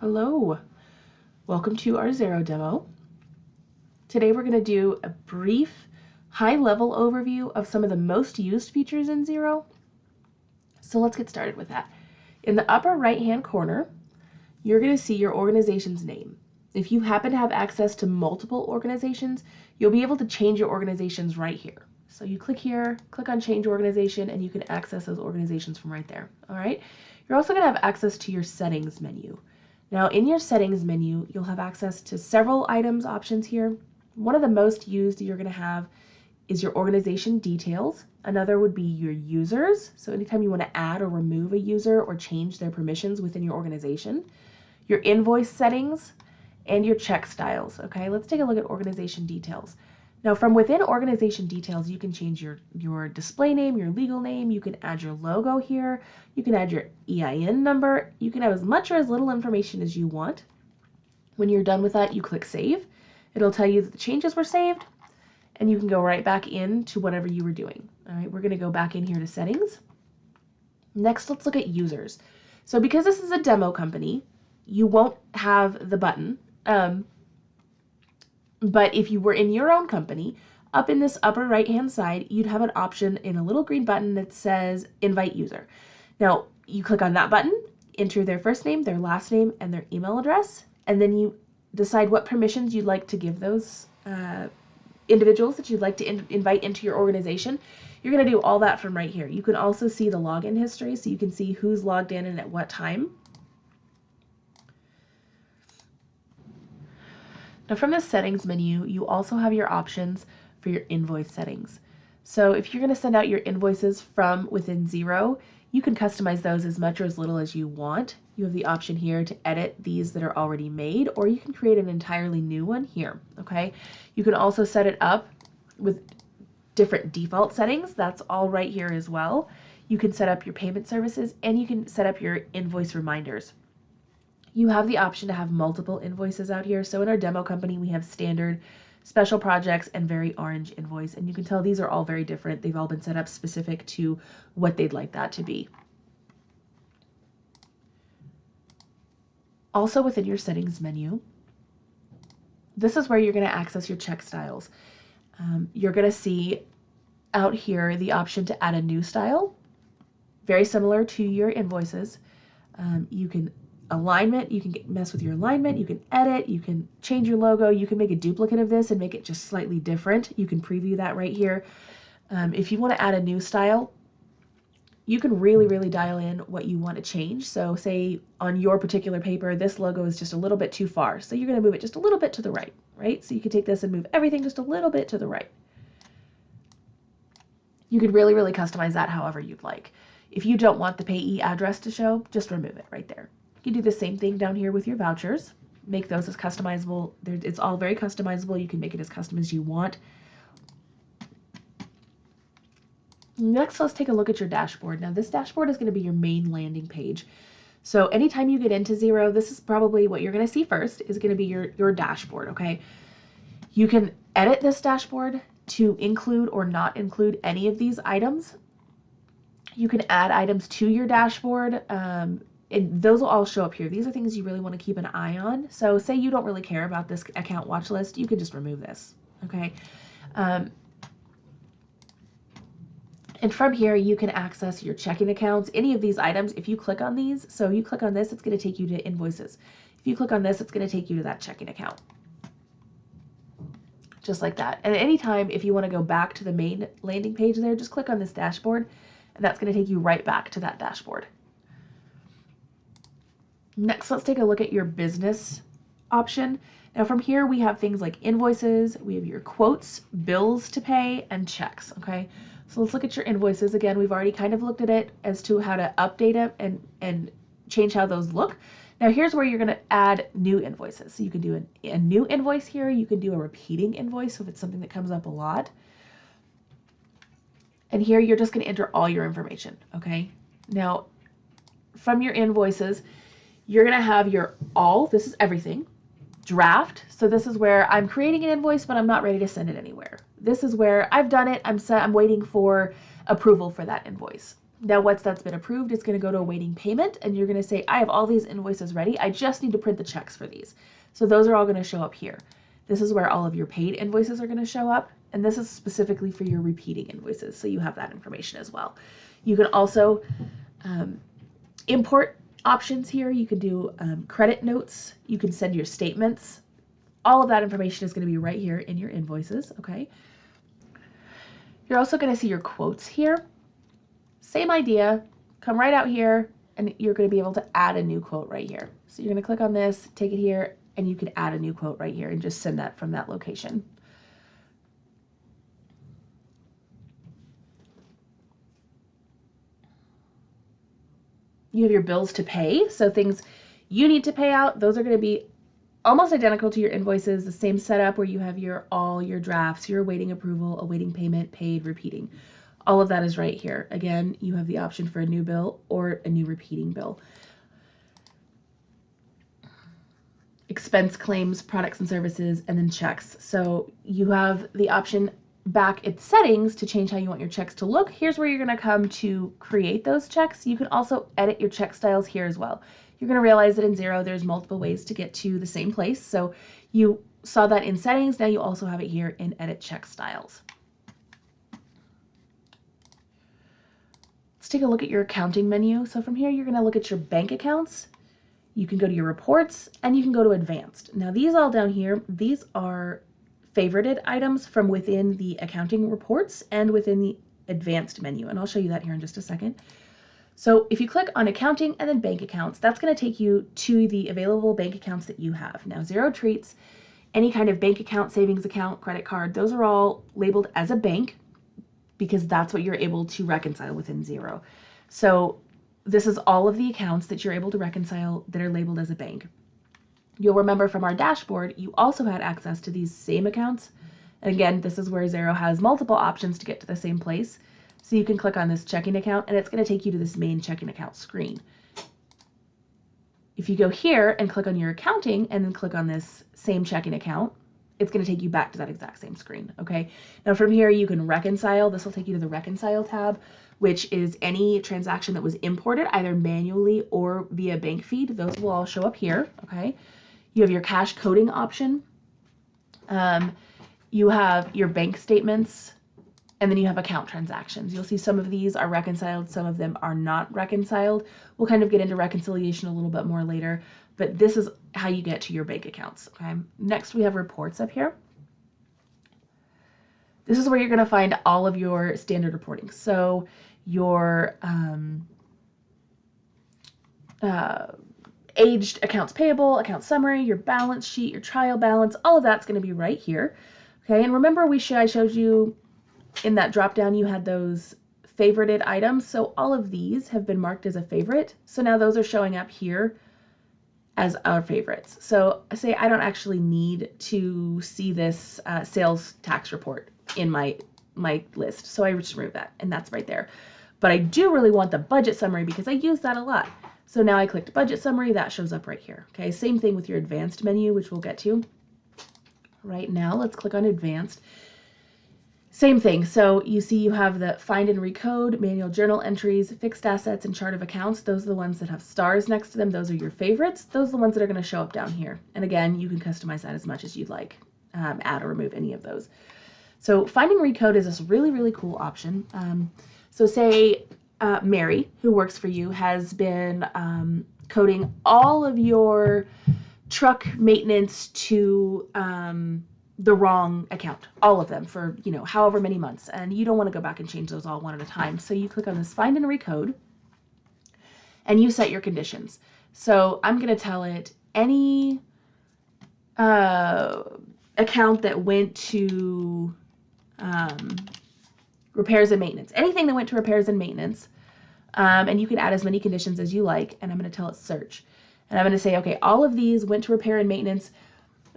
Hello, welcome to our Xero demo. Today we're going to do a brief high-level overview of some of the most used features in Xero. So let's get started with that. In the upper right-hand corner, you're going to see your organization's name. If you happen to have access to multiple organizations, you'll be able to change your organizations right here. So you click here, click on Change Organization, and you can access those organizations from right there. All right. You're also going to have access to your Settings menu. Now in your Settings menu, you'll have access to several items options here. One of the most used you're going to have is your organization details. Another would be your users. So anytime you want to add or remove a user or change their permissions within your organization. Your invoice settings and your check styles. Okay, let's take a look at organization details. Now from within organization details, you can change your display name, your legal name, you can add your logo here, you can add your EIN number, you can have as much or as little information as you want. When you're done with that, you click Save. It'll tell you that the changes were saved, and you can go right back into whatever you were doing. All right, we're going to go back in here to Settings. Next, let's look at Users. So because this is a demo company, you won't have the button. But if you were in your own company, up in this upper right-hand side, you'd have an option in a little green button that says Invite User. Now, you click on that button, enter their first name, their last name, and their email address, and then you decide what permissions you'd like to give those individuals that you'd like to invite into your organization. You're going to do all that from right here. You can also see the login history, so you can see who's logged in and at what time. Now from the settings menu, you also have your options for your invoice settings. So if you're going to send out your invoices from within Xero, you can customize those as much or as little as you want. You have the option here to edit these that are already made, or you can create an entirely new one here, okay? You can also set it up with different default settings. That's all right here as well. You can set up your payment services, and you can set up your invoice reminders. You have the option to have multiple invoices out here. So in our demo company, we have standard, special projects, and very orange invoice. And you can tell these are all very different. They've all been set up specific to what they'd like that to be. Also within your settings menu, this is where you're going to access your check styles. You're going to see out here the option to add a new style, very similar to your invoices. You can alignment, you can mess with your alignment, you can edit, you can change your logo, you can make a duplicate of this and make it just slightly different. You can preview that right here. If you want to add a new style, you can really dial in what you want to change. So say on your particular paper, this logo is just a little bit too far. So you're going to move it just a little bit to the right, right? So you can take this and move everything just a little bit to the right. You could really customize that however you'd like. If you don't want the payee address to show, just remove it right there. You do the same thing down here with your vouchers. Make those as customizable. It's all very customizable. You can make it as custom as you want. Next, let's take a look at your dashboard. Now, this dashboard is going to be your main landing page. So anytime you get into Xero, this is probably what you're going to see first is going to be your dashboard, okay? You can edit this dashboard to include or not include any of these items. You can add items to your dashboard. And those will all show up here. These are things you really want to keep an eye on. So say you don't really care about this account watch list, you can just remove this, okay? And from here, you can access your checking accounts, any of these items. If you click on these, so you click on this, it's going to take you to invoices. If you click on this, it's going to take you to that checking account. Just like that. And at any time, if you want to go back to the main landing page there, just click on this dashboard, and that's going to take you right back to that dashboard. Next, let's take a look at your business option. Now from here, we have things like invoices, we have your quotes, bills to pay, and checks, okay? So let's look at your invoices. Again, we've already kind of looked at it as to how to update it and change how those look. Now here's where you're gonna add new invoices. So you can do a new invoice here, you can do a repeating invoice if it's something that comes up a lot. And here you're just gonna enter all your information, okay? Now, from your invoices, you're going to have your all, this is everything, draft. So this is where I'm creating an invoice, but I'm not ready to send it anywhere. This is where I've done it, I'm waiting for approval for that invoice. Now once that's been approved, it's going to go to awaiting payment, and you're going to say, I have all these invoices ready. I just need to print the checks for these. So those are all going to show up here. This is where all of your paid invoices are going to show up, and this is specifically for your repeating invoices, so you have that information as well. You can also import options here. You can do credit notes. You can send your statements. All of that information is going to be right here in your invoices, okay? You're also going to see your quotes here. Same idea, come right out here, and you're going to be able to add a new quote right here. So you're going to click on this, take it here, and you can add a new quote right here and just send that from that location. You have your bills to pay, so things you need to pay out, those are going to be almost identical to your invoices, the same setup where you have all your drafts, your awaiting approval, awaiting payment, paid, repeating. All of that is right here. Again, you have the option for a new bill or a new repeating bill. Expense claims, products and services, and then checks. So you have the option back at settings to change how you want your checks to look. Here's where you're going to come to create those checks. You can also edit your check styles here as well. You're going to realize that in Xero, there's multiple ways to get to the same place. So you saw that in settings. Now you also have it here in edit check styles. Let's take a look at your accounting menu. So from here, you're going to look at your bank accounts. You can go to your reports, and you can go to advanced. Now these all down here, these are favorited items from within the accounting reports and within the advanced menu. And I'll show you that here in just a second. So if you click on accounting and then bank accounts, that's going to take you to the available bank accounts that you have. Now Xero treats any kind of bank account, savings account, credit card, those are all labeled as a bank because that's what you're able to reconcile within Xero. So this is all of the accounts that you're able to reconcile that are labeled as a bank. You'll remember from our dashboard, you also had access to these same accounts. And again, this is where Xero has multiple options to get to the same place. So you can click on this checking account, and it's going to take you to this main checking account screen. If you go here and click on your accounting and then click on this same checking account, it's going to take you back to that exact same screen, okay? Now from here, you can reconcile. This will take you to the Reconcile tab, which is any transaction that was imported either manually or via bank feed. Those will all show up here, okay? You have your cash coding option. You have your bank statements, and then you have account transactions. You'll see some of these are reconciled, some of them are not reconciled. We'll kind of get into reconciliation a little bit more later, but this is how you get to your bank accounts, okay? Next, we have reports up here. This is where you're going to find all of your standard reporting. So your aged accounts payable, account summary, your balance sheet, your trial balance, all of that's going to be right here. Okay, and remember I showed you in that drop down you had those favorited items. So all of these have been marked as a favorite. So now those are showing up here as our favorites. So say I don't actually need to see this sales tax report in my list. So I just remove that, and that's right there. But I do really want the budget summary because I use that a lot. So now I clicked budget summary, that shows up right here. Okay, same thing with your advanced menu, which we'll get to. Right now, let's click on advanced. Same thing. So you see you have the find and recode, manual journal entries, fixed assets, and chart of accounts. Those are the ones that have stars next to them. Those are your favorites. Those are the ones that are going to show up down here. And again, you can customize that as much as you'd like, add or remove any of those. So find and recode is this really, really cool option. So say Mary, who works for you, has been coding all of your truck maintenance to the wrong account, all of them for, however many months, and you don't want to go back and change those all one at a time. So you click on this find and recode, and you set your conditions. So I'm going to tell it any account that went to repairs and maintenance, anything that went to repairs and maintenance, and you can add as many conditions as you like, and I'm going to tell it search. And I'm going to say, okay, all of these went to repair and maintenance.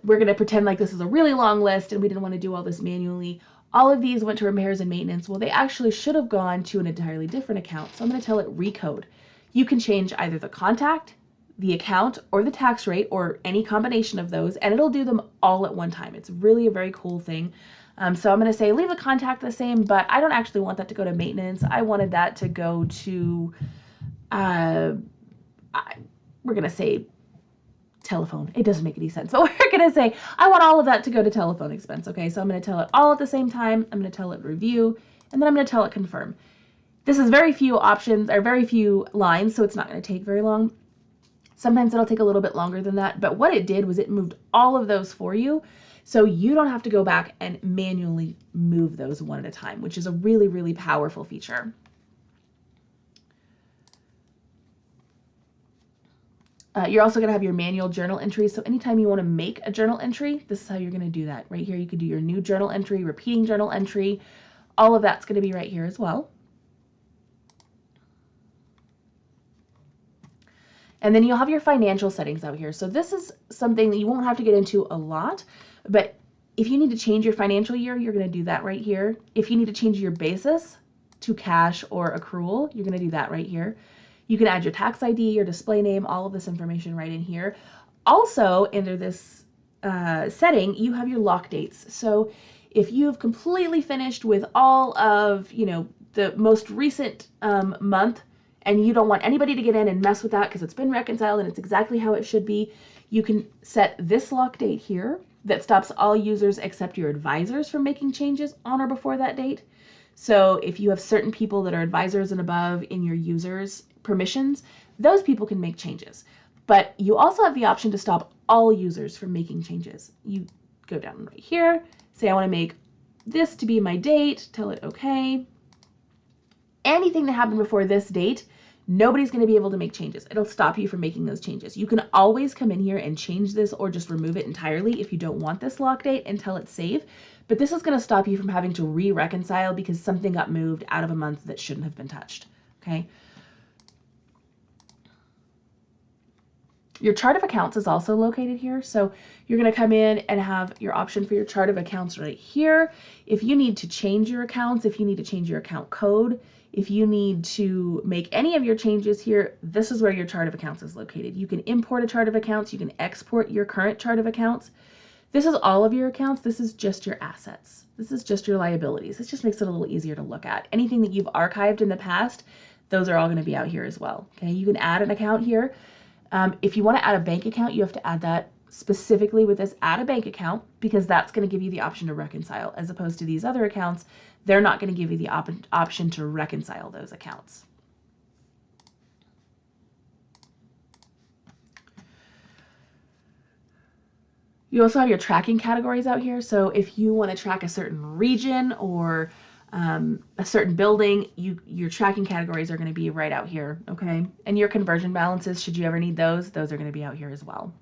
We're going to pretend like this is a really long list and we didn't want to do all this manually. All of these went to repairs and maintenance. Well, they actually should have gone to an entirely different account. So I'm going to tell it recode. You can change either the contact, the account, or the tax rate, or any combination of those, and it'll do them all at one time. It's really a very cool thing. So I'm going to say leave the contact the same, but I don't actually want that to go to maintenance. I wanted that to go to, we're going to say telephone. It doesn't make any sense, but we're going to say I want all of that to go to telephone expense. Okay, so I'm going to tell it all at the same time. I'm going to tell it review, and then I'm going to tell it confirm. This is very few options, or very few lines, so it's not going to take very long. Sometimes it'll take a little bit longer than that, but what it did was it moved all of those for you, so you don't have to go back and manually move those one at a time, which is a really, really powerful feature. You're also going to have your manual journal entries. So anytime you want to make a journal entry, this is how you're going to do that. Right here, you can do your new journal entry, repeating journal entry. All of that's going to be right here as well. And then you'll have your financial settings out here. So this is something that you won't have to get into a lot, but if you need to change your financial year, you're going to do that right here. If you need to change your basis to cash or accrual, you're going to do that right here. You can add your tax ID, your display name, all of this information right in here. Also, under this setting, you have your lock dates. So if you've completely finished with all of, the most recent month, and you don't want anybody to get in and mess with that because it's been reconciled and it's exactly how it should be, you can set this lock date here that stops all users except your advisors from making changes on or before that date. So if you have certain people that are advisors and above in your users' permissions, those people can make changes. But you also have the option to stop all users from making changes. You go down right here, say I want to make this to be my date, tell it okay. Anything that happened before this date, nobody's going to be able to make changes. It'll stop you from making those changes. You can always come in here and change this or just remove it entirely if you don't want this lock date until it's saved. But this is going to stop you from having to re-reconcile because something got moved out of a month that shouldn't have been touched. Okay. Your chart of accounts is also located here. So you're going to come in and have your option for your chart of accounts right here. If you need to change your accounts, if you need to change your account code, if you need to make any of your changes here, this is where your chart of accounts is located. You can import a chart of accounts. You can export your current chart of accounts. This is all of your accounts. This is just your assets. This is just your liabilities. This just makes it a little easier to look at. Anything that you've archived in the past, those are all going to be out here as well. Okay, you can add an account here. If you want to add a bank account, you have to add that specifically with this add a bank account because that's going to give you the option to reconcile, as opposed to these other accounts. They're not going to give you the option to reconcile those accounts. You also have your tracking categories out here. So if you want to track a certain region or a certain building, your tracking categories are going to be right out here, okay? And your conversion balances, should you ever need those are going to be out here as well.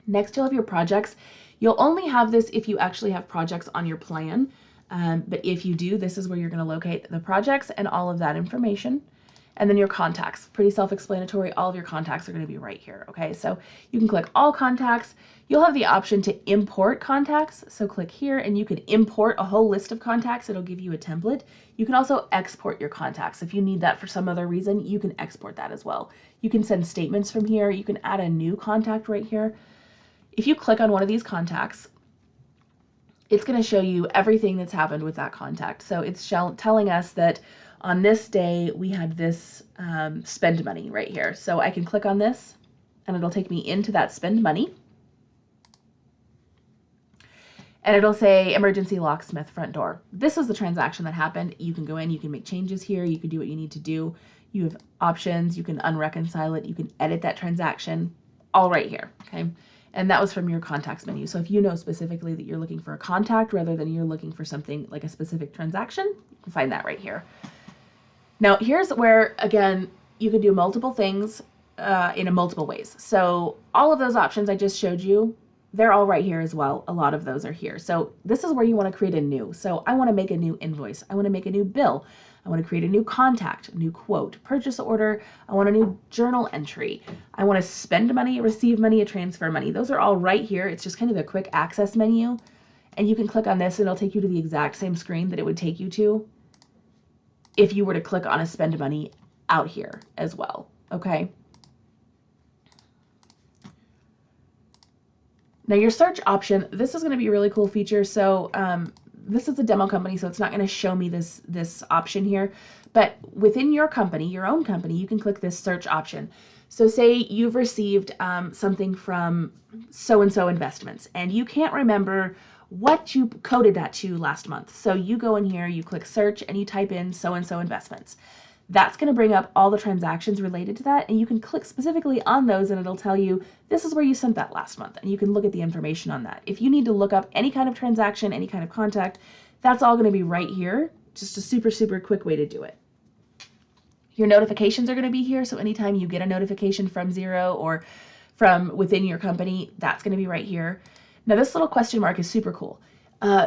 Next, you'll have your projects. You'll only have this if you actually have projects on your plan, but if you do, this is where you're going to locate the projects and all of that information. And then your contacts, pretty self-explanatory. All of your contacts are going to be right here, okay? So you can click all contacts. You'll have the option to import contacts. So click here and you can import a whole list of contacts. It'll give you a template. You can also export your contacts. If you need that for some other reason, you can export that as well. You can send statements from here. You can add a new contact right here. If you click on one of these contacts, it's going to show you everything that's happened with that contact. So it's telling us that on this day, we had this spend money right here. So I can click on this and it'll take me into that spend money. And it'll say emergency locksmith front door. This is the transaction that happened. You can go in, you can make changes here. You can do what you need to do. You have options. You can unreconcile it. You can edit that transaction all right here. Okay. And that was from your contacts menu. So if you know specifically that you're looking for a contact rather than you're looking for something like a specific transaction, you can find that right here. Now, here's where, again, you can do multiple things in multiple ways. So all of those options I just showed you, they're all right here as well. A lot of those are here. So this is where you want to create a new. So I want to make a new invoice. I want to make a new bill. I want to create a new contact, a new quote, purchase order. I want a new journal entry. I want to spend money, receive money, transfer money. Those are all right here. It's just kind of a quick access menu. And you can click on this and it'll take you to the exact same screen that it would take you to if you were to click on a spend money out here as well, okay? Now your search option, this is going to be a really cool feature. So this is a demo company, so it's not going to show me this option here, but within your company, your own company, you can click this search option. So say you've received something from so-and-so investments, and you can't remember what you coded that to last month. So you go in here, you click search, and you type in so-and-so investments. That's going to bring up all the transactions related to that, and you can click specifically on those, and it'll tell you this is where you sent that last month, and you can look at the information on that. If you need to look up any kind of transaction, any kind of contact, that's all going to be right here. Just a super, super quick way to do it. Your notifications are going to be here, so anytime you get a notification from Xero or from within your company, that's going to be right here. Now this little question mark is super cool.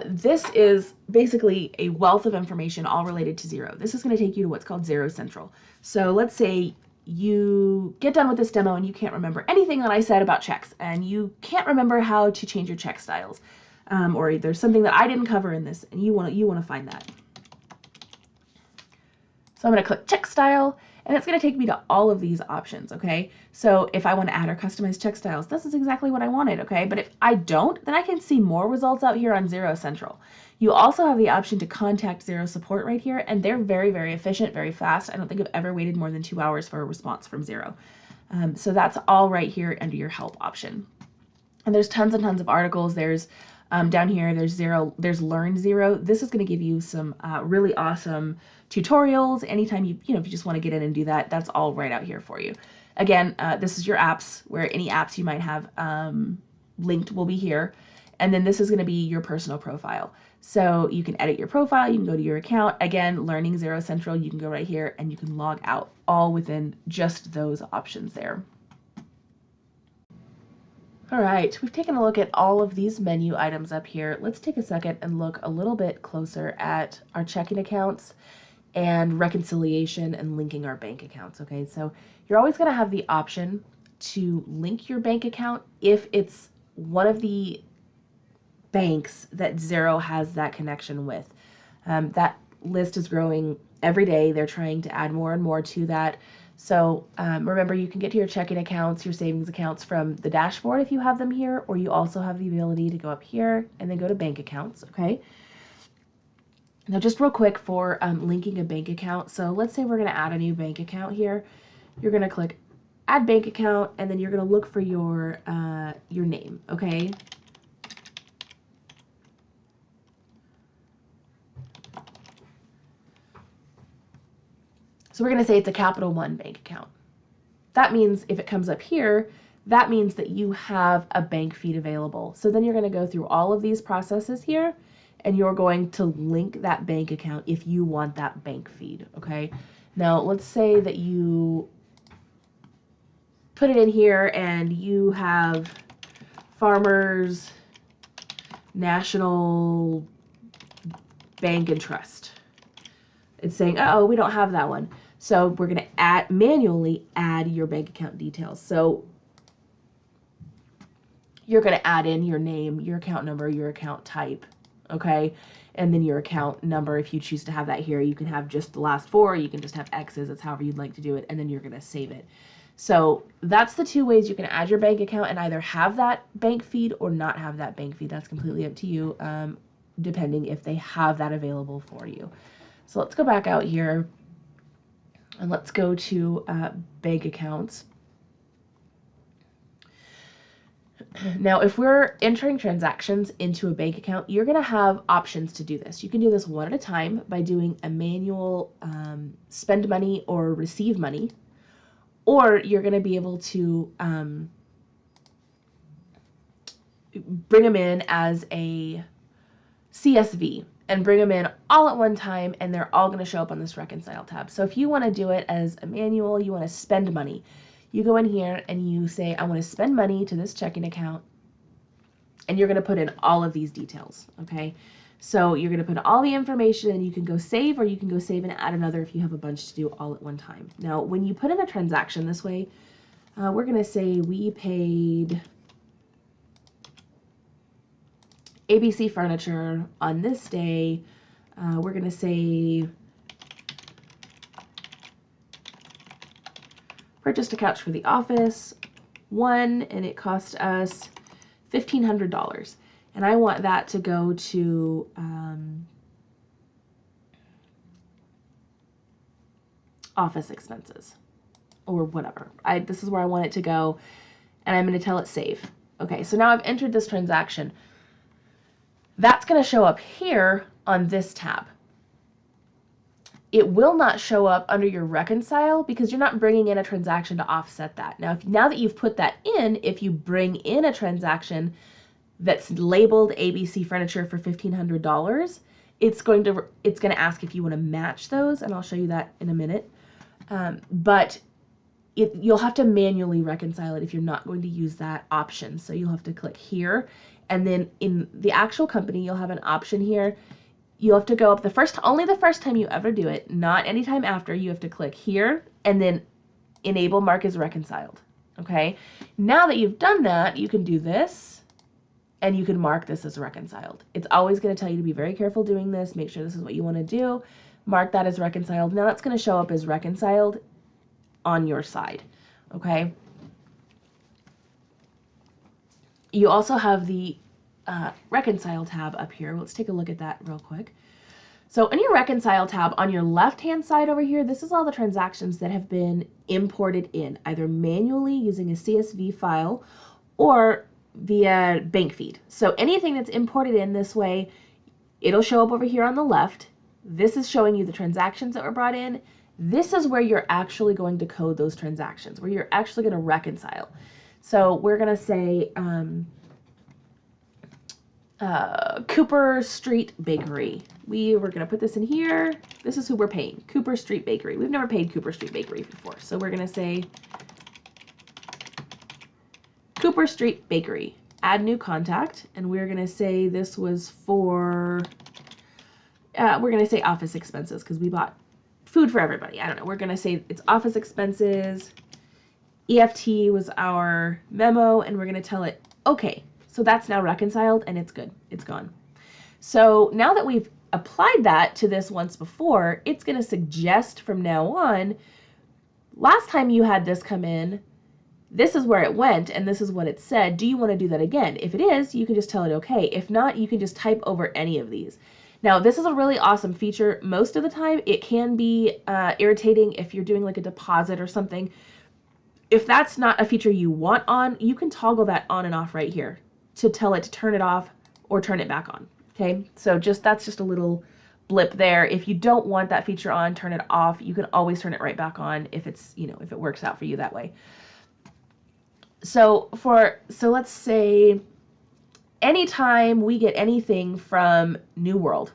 This is basically a wealth of information all related to Xero. This is going to take you to what's called Xero Central. So let's say you get done with this demo and you can't remember anything that I said about checks, and you can't remember how to change your check styles, or there's something that I didn't cover in this, and you want to find that. So I'm going to click check style, and it's going to take me to all of these options, okay? So if I want to add or customize check styles, this is exactly what I wanted, okay? But if I don't, then I can see more results out here on Xero Central. You also have the option to contact Xero support right here, and they're very, very efficient, very fast. I don't think I've ever waited more than 2 hours for a response from Xero. So that's all right here under your help option. And there's tons and tons of articles. There's down here, there's Learn Xero. This is going to give you some really awesome tutorials. Anytime if you just want to get in and do that, that's all right out here for you. Again, this is your apps, where any apps you might have linked will be here. And then this is going to be your personal profile. So you can edit your profile, you can go to your account. Again, Learning Xero Central, you can go right here and you can log out, all within just those options there. All right, we've taken a look at all of these menu items up here. Let's take a second and look a little bit closer at our checking accounts and reconciliation and linking our bank accounts, okay? So you're always going to have the option to link your bank account if it's one of the banks that Xero has that connection with. That list is growing every day. They're trying to add more and more to that. So remember, you can get to your checking accounts, your savings accounts from the dashboard if you have them here, or you also have the ability to go up here and then go to bank accounts, okay? Now just real quick for linking a bank account. So let's say we're going to add a new bank account here. You're going to click add bank account, and then you're going to look for your name, okay? So we're going to say it's a Capital One bank account. That means if it comes up here, that means that you have a bank feed available. So then you're going to go through all of these processes here, and you're going to link that bank account if you want that bank feed, okay? Now, let's say that you put it in here and you have Farmers National Bank and Trust. It's saying, uh-oh, we don't have that one. So we're going to manually add your bank account details. So you're going to add in your name, your account number, your account type, okay? And then your account number, if you choose to have that here, you can have just the last 4, you can just have X's, it's however you'd like to do it, and then you're going to save it. So that's the 2 ways you can add your bank account and either have that bank feed or not have that bank feed. That's completely up to you, depending if they have that available for you. So let's go back out here and let's go to bank accounts. Now, if we're entering transactions into a bank account, you're going to have options to do this. You can do this one at a time by doing a manual spend money or receive money, or you're going to be able to bring them in as a CSV and bring them in all at one time, and they're all going to show up on this Reconcile tab. So if you want to do it as a manual, you want to spend money, you go in here and you say, I want to spend money to this checking account, and you're going to put in all of these details, okay? So you're going to put all the information, and you can go save, or you can go save and add another if you have a bunch to do all at one time. Now, when you put in a transaction this way, we're going to say we paid ABC Furniture on this day. We're going to say purchased a couch for the office, 1, and it cost us $1,500. And I want that to go to office expenses or whatever. This is where I want it to go, and I'm going to tell it save. Okay, so now I've entered this transaction. That's going to show up here on this tab. It will not show up under your reconcile because you're not bringing in a transaction to offset that. Now that you've put that in, if you bring in a transaction that's labeled ABC Furniture for $1,500, it's going to ask if you want to match those, and I'll show you that in a minute. But you'll have to manually reconcile it if you're not going to use that option. So you'll have to click here, and then in the actual company, you'll have an option here. You'll have to go up only the first time you ever do it, not anytime after. You have to click here and then enable mark as reconciled. Okay. Now that you've done that, you can do this and you can mark this as reconciled. It's always going to tell you to be very careful doing this. Make sure this is what you want to do. Mark that as reconciled. Now that's going to show up as reconciled on your side. Okay. You also have the reconcile tab up here. Let's take a look at that real quick. So in your reconcile tab on your left hand side over here, this is all the transactions that have been imported in, either manually using a CSV file or via bank feed. So anything that's imported in this way, it'll show up over here on the left. This is showing you the transactions that were brought in. This is where you're actually going to code those transactions, where you're actually going to reconcile. So we're going to say Cooper Street Bakery. We're going to put this in here. This is who we're paying, Cooper Street Bakery. We've never paid Cooper Street Bakery before. So we're going to say Cooper Street Bakery. Add new contact. And we're going to say this was for, we're going to say office expenses because we bought food for everybody. I don't know. We're going to say it's office expenses. EFT was our memo, and we're going to tell it, okay. So that's now reconciled, and it's good. It's gone. So now that we've applied that to this once before, it's going to suggest from now on, last time you had this come in, this is where it went, and this is what it said. Do you want to do that again? If it is, you can just tell it okay. If not, you can just type over any of these. Now, this is a really awesome feature. Most of the time, it can be irritating if you're doing like a deposit or something. If that's not a feature you want on, you can toggle that on and off right here to tell it to turn it off or turn it back on. Okay, so that's just a little blip there. If you don't want that feature on, turn it off. You can always turn it right back on if it's, if it works out for you that way. So let's say anytime we get anything from New World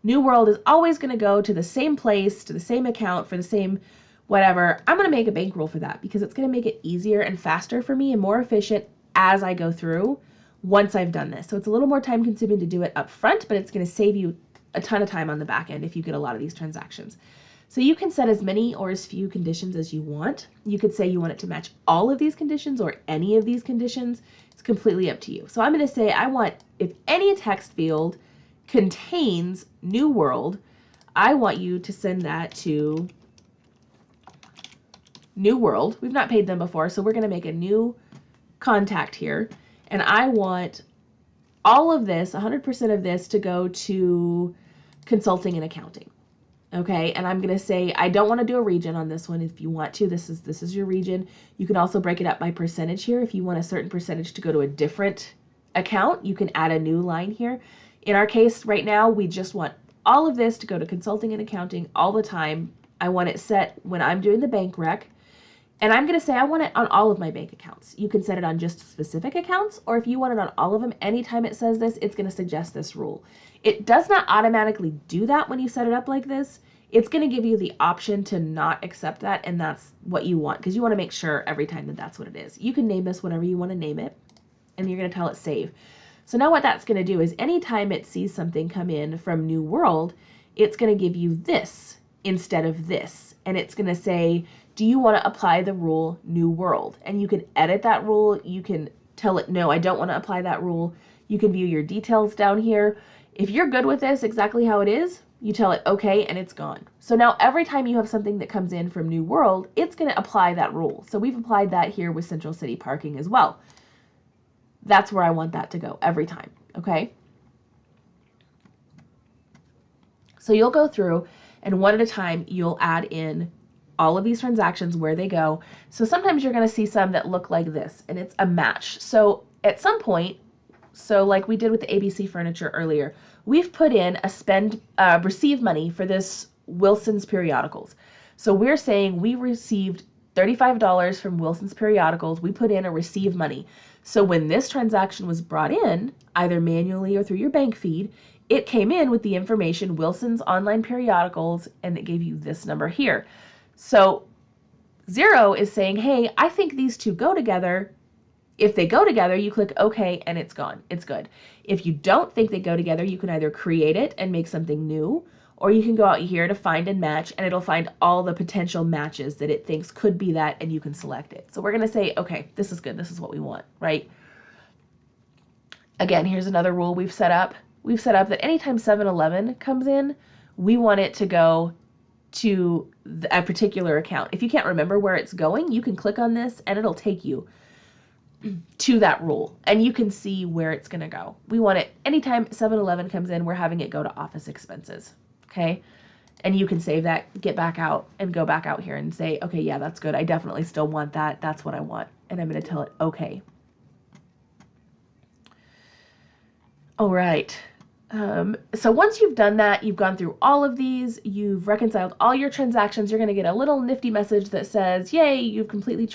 is always going to go to the same place, to the same account for the same whatever. I'm going to make a bankroll for that because it's going to make it easier and faster for me and more efficient as I go through once I've done this. So it's a little more time consuming to do it up front, but it's going to save you a ton of time on the back end if you get a lot of these transactions. So you can set as many or as few conditions as you want. You could say you want it to match all of these conditions or any of these conditions. It's completely up to you. So I'm going to say I want, if any text field contains New World, I want you to send that to New World. We've not paid them before, so we're going to make a new contact here. And I want all of this, 100% of this, to go to consulting and accounting. Okay, and I'm going to say I don't want to do a region on this one. If you want to, this is your region. You can also break it up by percentage here. If you want a certain percentage to go to a different account, you can add a new line here. In our case right now, we just want all of this to go to consulting and accounting all the time. I want it set when I'm doing the bank rec. And I'm going to say I want it on all of my bank accounts. You can set it on just specific accounts, or if you want it on all of them, anytime it says this, it's going to suggest this rule. It does not automatically do that when you set it up like this. It's going to give you the option to not accept that, and that's what you want, because you want to make sure every time that that's what it is. You can name this whatever you want to name it, and you're going to tell it save. So now what that's going to do is anytime it sees something come in from New World, it's going to give you this instead of this, and it's going to say, do you want to apply the rule New World? And you can edit that rule. You can tell it, no, I don't want to apply that rule. You can view your details down here. If you're good with this exactly how it is, you tell it okay, and it's gone. So now every time you have something that comes in from New World, it's going to apply that rule. So we've applied that here with Central City Parking as well. That's where I want that to go every time. okay? So you'll go through and one at a time, you'll add in all of these transactions, where they go. So sometimes you're going to see some that look like this, and it's a match. So at some point, so like we did with the ABC Furniture earlier, we've put in a receive money for this Wilson's Periodicals. So we're saying we received $35 from Wilson's Periodicals. We put in a receive money. So when this transaction was brought in, either manually or through your bank feed, it came in with the information Wilson's Online Periodicals, and it gave you this number here. So Xero is saying, hey, I think these two go together. If they go together, you click OK and it's gone. It's good. If you don't think they go together, you can either create it and make something new, or you can go out here to find and match, and it'll find all the potential matches that it thinks could be that, and you can select it. So we're going to say, okay, this is good. This is what we want, right? Again, here's another rule we've set up. We've set up that anytime 7-Eleven comes in, we want it to go to a particular account. If you can't remember where it's going, you can click on this and it'll take you to that rule, and you can see where it's going to go. We want it anytime 7-Eleven comes in, we're having it go to office expenses, okay? And you can save that, get back out, and go back out here and say, okay, yeah, that's good. I definitely still want that. That's what I want. And I'm going to tell it okay. All right. So once you've done that, you've gone through all of these, you've reconciled all your transactions, you're going to get a little nifty message that says, yay, you've completely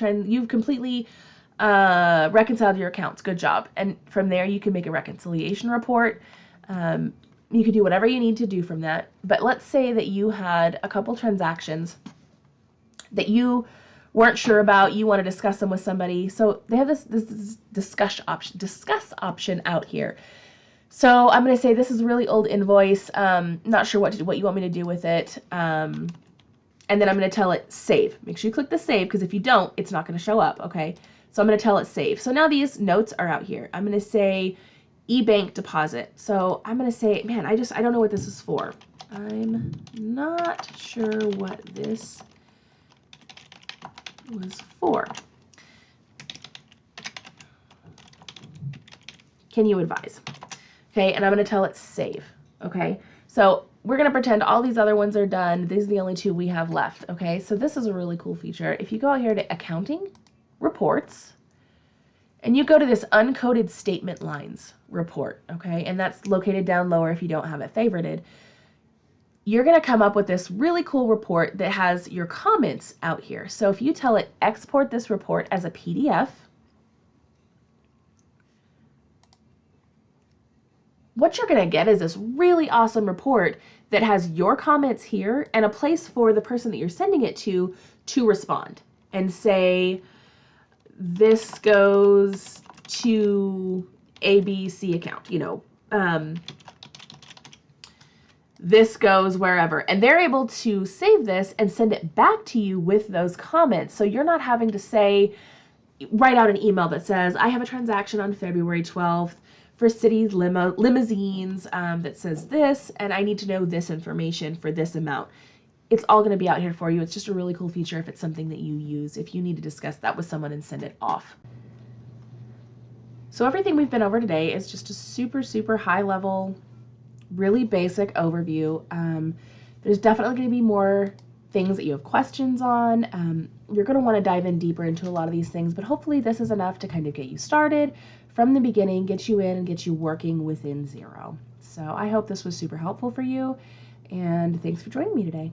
reconciled your accounts. Good job. And from there, you can make a reconciliation report. You can do whatever you need to do from that. But let's say that you had a couple transactions that you weren't sure about, you want to discuss them with somebody. So they have this discuss option out here. So I'm going to say this is a really old invoice. Not sure what you want me to do with it. And then I'm going to tell it save. Make sure you click the save, because if you don't, it's not going to show up. Okay. So I'm going to tell it save. So now these notes are out here. I'm going to say e-bank deposit. So I'm going to say, man, I don't know what this is for. I'm not sure what this was for. Can you advise? Okay, and I'm going to tell it save. Okay, so we're going to pretend all these other ones are done. These are the only two we have left. Okay, so this is a really cool feature. If you go out here to accounting, reports, and you go to this uncoded statement lines report, okay, and that's located down lower if you don't have it favorited, you're going to come up with this really cool report that has your comments out here. So if you tell it export this report as a PDF, what you're going to get is this really awesome report that has your comments here and a place for the person that you're sending it to respond and say, this goes to ABC account, this goes wherever. And they're able to save this and send it back to you with those comments. So you're not having to write out an email that says, I have a transaction on February 12th for City's limousines that says this, and I need to know this information for this amount. It's all going to be out here for you. It's just a really cool feature if it's something that you use, if you need to discuss that with someone and send it off. So everything we've been over today is just a super, super high level, really basic overview. There's definitely going to be more things that you have questions on. You're going to want to dive in deeper into a lot of these things, but hopefully this is enough to kind of get you started from the beginning, get you in and get you working within Xero. So I hope this was super helpful for you, and thanks for joining me today.